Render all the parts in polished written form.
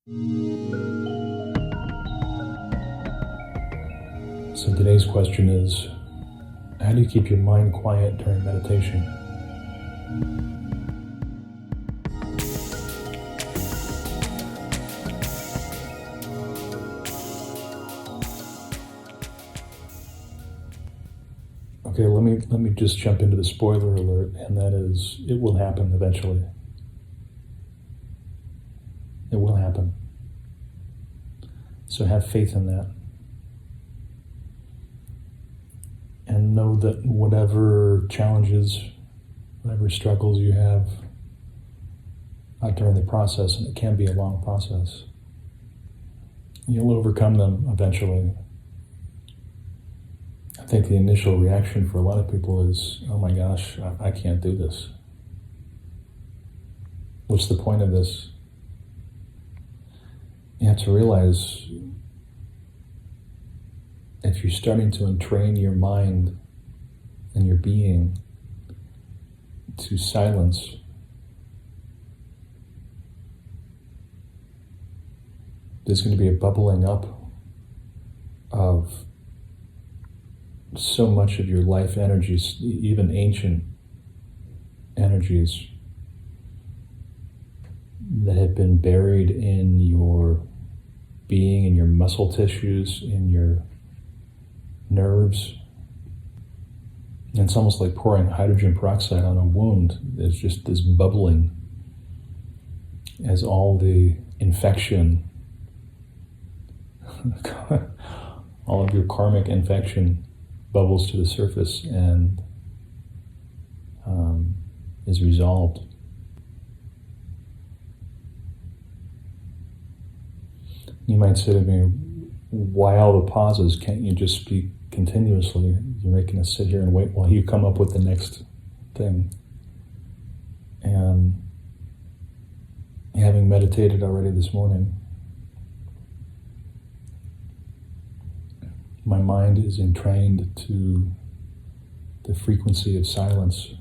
So today's question is, how do you keep your mind quiet during meditation? Okay, let me just jump into the spoiler alert, and that is, it will happen eventually. It will happen. So have faith in that. And know that whatever challenges, whatever struggles you have during the process, and it can be a long process, you'll overcome them eventually. I think the initial reaction for a lot of people is, oh my gosh, I can't do this. What's the point of this? You have to realize, if you're starting to entrain your mind and your being to silence, there's going to be a bubbling up of so much of your life energies, even ancient energies that have been buried in your being, in your muscle tissues, in your nerves. And it's almost like pouring hydrogen peroxide on a wound. There's just this bubbling as all the infection, all of your karmic infection bubbles to the surface and is resolved. You might say to me, why all the pauses? Can't you just speak continuously? You're making us sit here and wait while you come up with the next thing. And having meditated already this morning, my mind is entrained to the frequency of silence.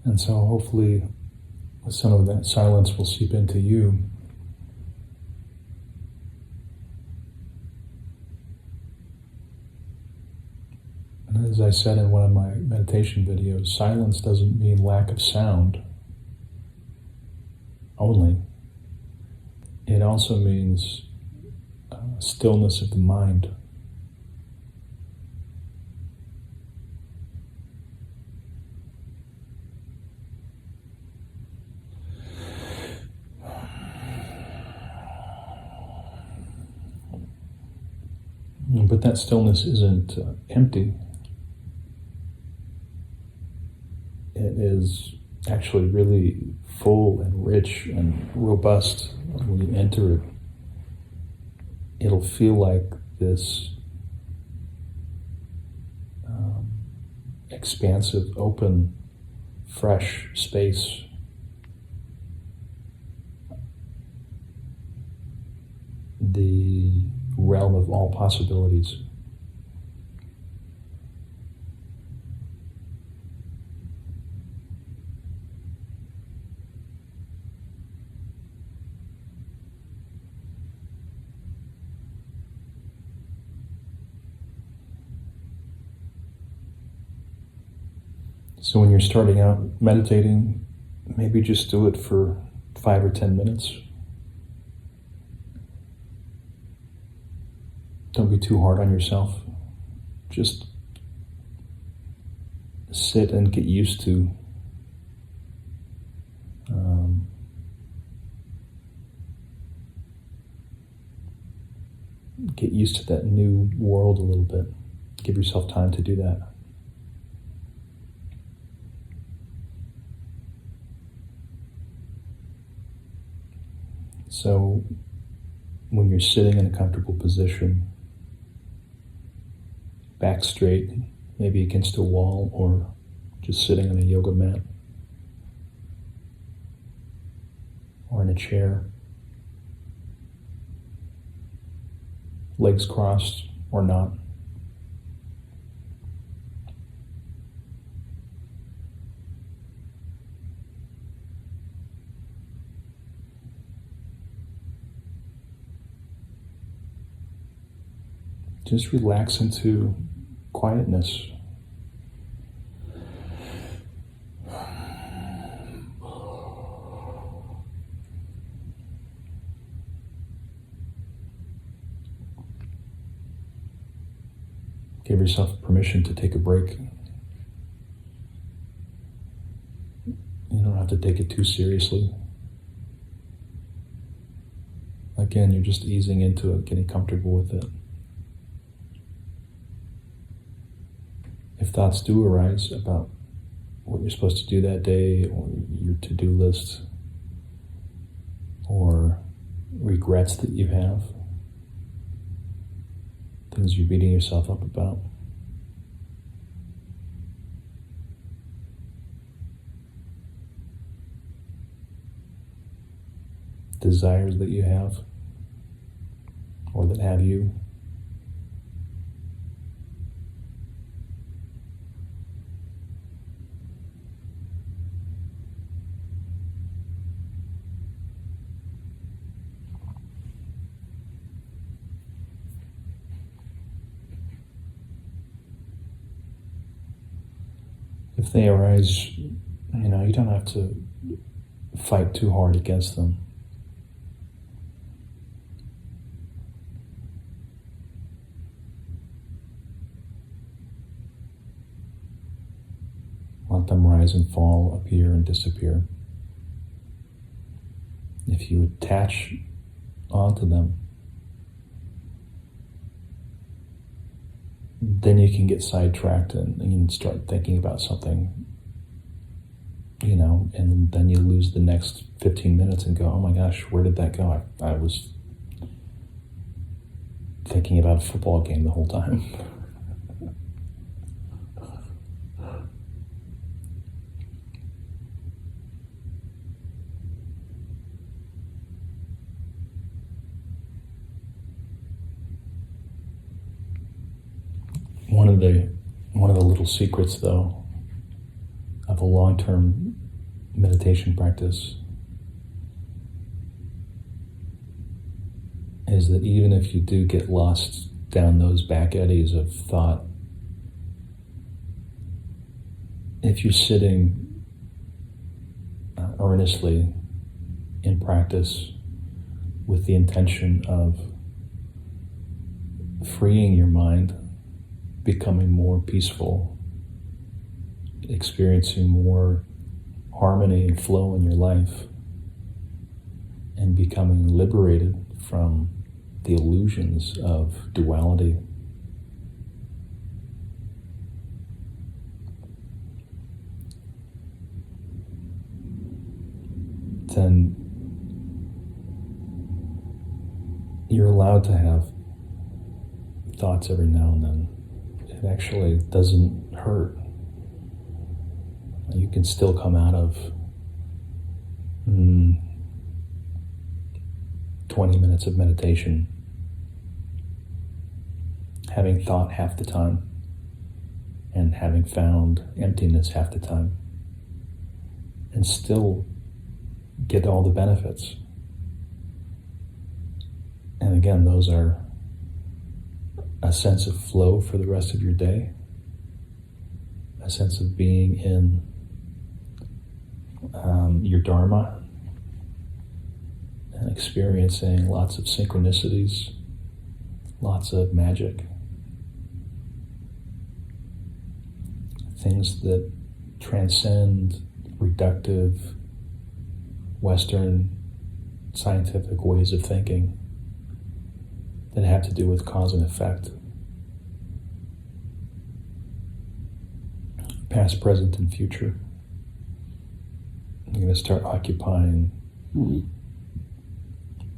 And so hopefully some of that silence will seep into you. And as I said in one of my meditation videos, silence doesn't mean lack of sound only. It also means stillness of the mind. But that stillness isn't empty. It is actually really full and rich and robust. When you enter it, it'll feel like this expansive, open, fresh space. The realm of all possibilities. So when you're starting out meditating, maybe just do it for 5 or 10 minutes. Don't be too hard on yourself. Just sit and get used to that new world a little bit. Give yourself time to do that. So when you're sitting in a comfortable position, back straight, maybe against a wall or just sitting on a yoga mat or in a chair, legs crossed or not. Just relax into quietness. Give yourself permission to take a break. You don't have to take it too seriously. Again, you're just easing into it, getting comfortable with it. If thoughts do arise about what you're supposed to do that day, or your to-do list, or regrets that you have, things you're beating yourself up about, desires that you have, or that have you, if they arise, you don't have to fight too hard against them. Let them rise and fall, appear and disappear. If you attach onto them, then you can get sidetracked and you can start thinking about something, and then you lose the next 15 minutes and go, oh my gosh, where did that go? I was thinking about a football game the whole time. One of the little secrets, though, of a long-term meditation practice is that even if you do get lost down those back eddies of thought, if you're sitting earnestly in practice with the intention of freeing your mind, becoming more peaceful, experiencing more harmony and flow in your life, and becoming liberated from the illusions of duality, then you're allowed to have thoughts every now and then. It actually doesn't hurt. You can still come out of 20 minutes of meditation having thought half the time and having found emptiness half the time, and still get all the benefits. And again, those are a sense of flow for the rest of your day, a sense of being in your Dharma, and experiencing lots of synchronicities, lots of magic, things that transcend reductive Western scientific ways of thinking that have to do with cause and effect, past, present, and future. You're going to start occupying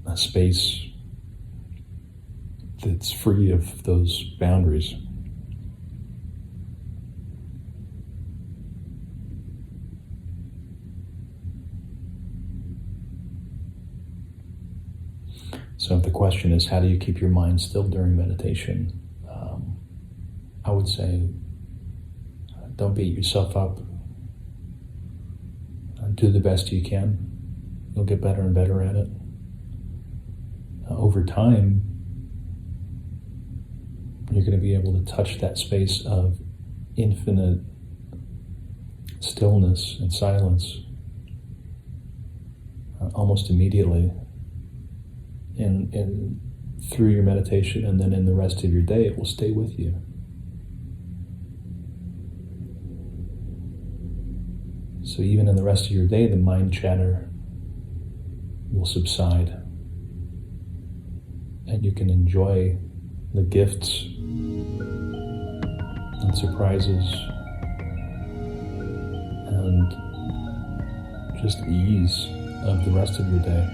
a space that's free of those boundaries. So if the question is, how do you keep your mind still during meditation? I would say, don't beat yourself up. Do the best you can. You'll get better and better at it. Over time, you're going to be able to touch that space of infinite stillness and silence almost immediately. And through your meditation, and then in the rest of your day, it will stay with you. So even in the rest of your day, the mind chatter will subside, and you can enjoy the gifts and surprises and just ease of the rest of your day.